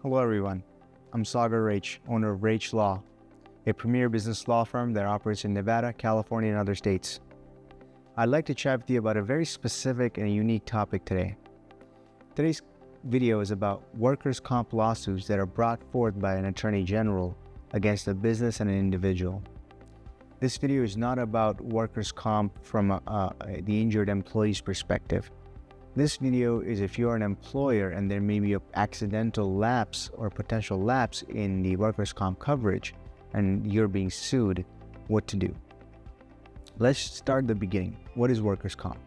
Hello everyone, I'm Sagar Raich, owner of Raich Law, a premier business law firm that operates in Nevada, California, and other states. I'd like to chat with you about a very specific and unique topic today. Today's video is about workers' comp lawsuits that are brought forth by an attorney general against a business and an individual. This video is not about workers' comp from the injured employee's perspective. This video is if you're an employer and there may be an accidental lapse or potential lapse in the workers' comp coverage and you're being sued, what to do. Let's start the beginning. What is workers' comp?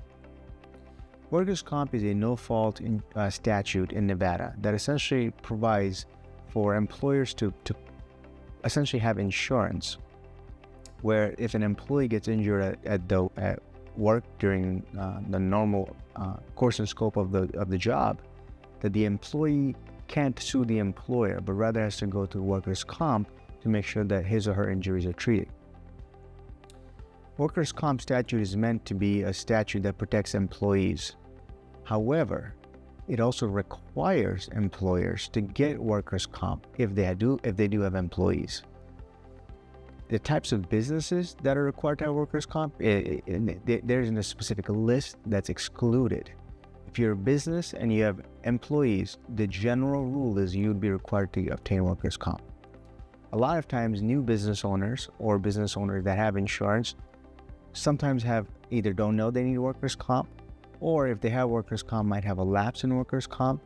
Workers' comp is a no-fault statute in Nevada that essentially provides for employers to essentially have insurance, where if an employee gets injured at work during the normal course and scope of the job, that the employee can't sue the employer, but rather has to go to workers' comp to make sure that his or her injuries are treated. Workers' comp statute is meant to be a statute that protects employees. However, it also requires employers to get workers' comp if they do have employees. The types of businesses that are required to have workers' comp, there isn't a specific list that's excluded. If you're a business and you have employees, the general rule is you'd be required to obtain workers' comp. A lot of times, new business owners or business owners that have insurance sometimes either don't know they need workers' comp, or if they have workers' comp, might have a lapse in workers' comp,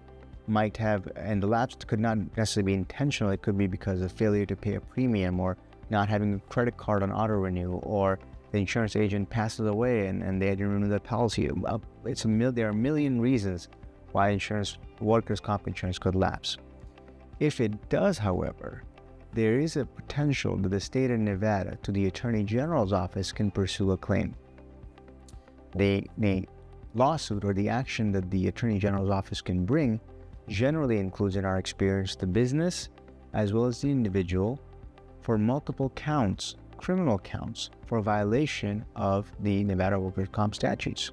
and the lapse could not necessarily be intentional. It could be because of failure to pay a premium, or not having a credit card on auto renew, or the insurance agent passes away and they didn't renew the policy. There are a million reasons why workers' comp insurance could lapse. If it does, however, there is a potential that the state of Nevada, to the Attorney General's office, can pursue a claim. The lawsuit or the action that the Attorney General's office can bring generally includes, in our experience, the business as well as the individual, for multiple counts, criminal counts, for violation of the Nevada workers' comp statutes.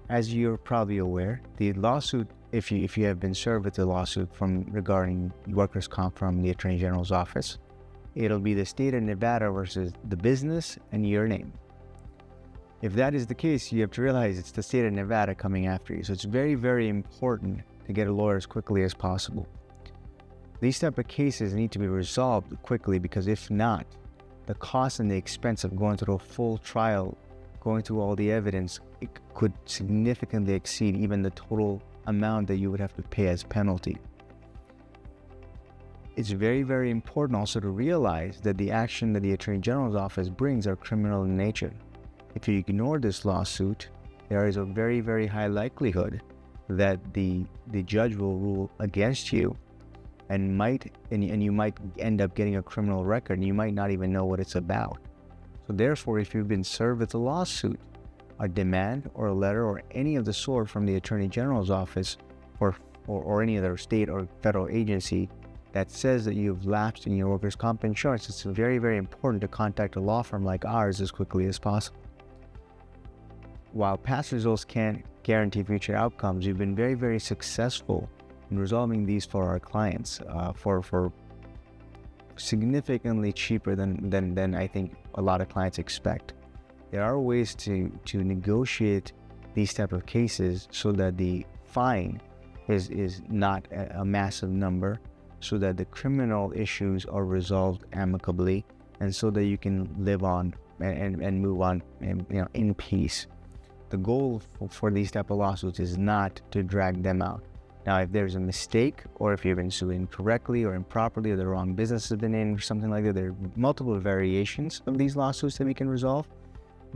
As you're probably aware, the lawsuit, if you have been served with a lawsuit regarding workers' comp from the Attorney General's office, it'll be the state of Nevada versus the business and your name. If that is the case, you have to realize it's the state of Nevada coming after you. So it's very, very important to get a lawyer as quickly as possible. These type of cases need to be resolved quickly, because if not, the cost and the expense of going through a full trial, going through all the evidence, it could significantly exceed even the total amount that you would have to pay as penalty. It's very, very important also to realize that the action that the Attorney General's office brings are criminal in nature. If you ignore this lawsuit, there is a very, very high likelihood that the judge will rule against you, and you might end up getting a criminal record, and you might not even know what it's about. So therefore, if you've been served with a lawsuit, a demand or a letter or any of the sort from the Attorney General's office or any other state or federal agency that says that you've lapsed in your workers' comp insurance, it's very, very important to contact a law firm like ours as quickly as possible. While past results can't guarantee future outcomes, we've been very, very successful in resolving these for our clients for significantly cheaper than I think a lot of clients expect. There are ways to negotiate these type of cases so that the fine is not a massive number, so that the criminal issues are resolved amicably, and so that you can live on and move on in peace. The goal for these type of lawsuits is not to drag them out. Now, if there's a mistake, or if you've been sued incorrectly or improperly, or the wrong business has been in, or something like that, there are multiple variations of these lawsuits that we can resolve.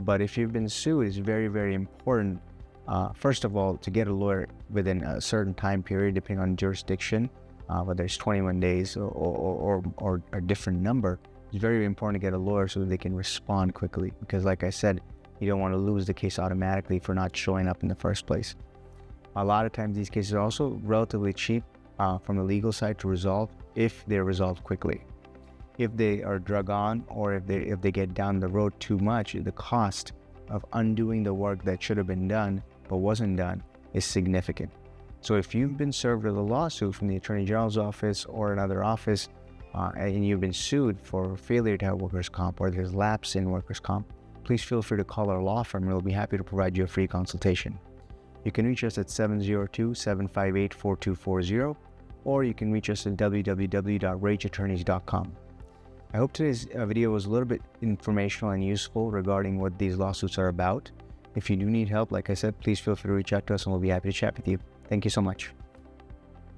But if you've been sued, it's very, very important, first of all, to get a lawyer within a certain time period, depending on jurisdiction, whether it's 21 days or a different number. It's very important to get a lawyer so that they can respond quickly, because like I said, you don't want to lose the case automatically for not showing up in the first place. A lot of times these cases are also relatively cheap from the legal side to resolve if they're resolved quickly. If they are drug on, or if they get down the road too much, the cost of undoing the work that should have been done but wasn't done is significant. So if you've been served with a lawsuit from the Attorney General's office or another office, and you've been sued for failure to have workers' comp, or there's lapse in workers' comp, please feel free to call our law firm and we'll be happy to provide you a free consultation. You can reach us at 702-758-4240, or you can reach us at www.rageattorneys.com. I hope today's video was a little bit informational and useful regarding what these lawsuits are about. If you do need help, like I said, please feel free to reach out to us and we'll be happy to chat with you. Thank you so much.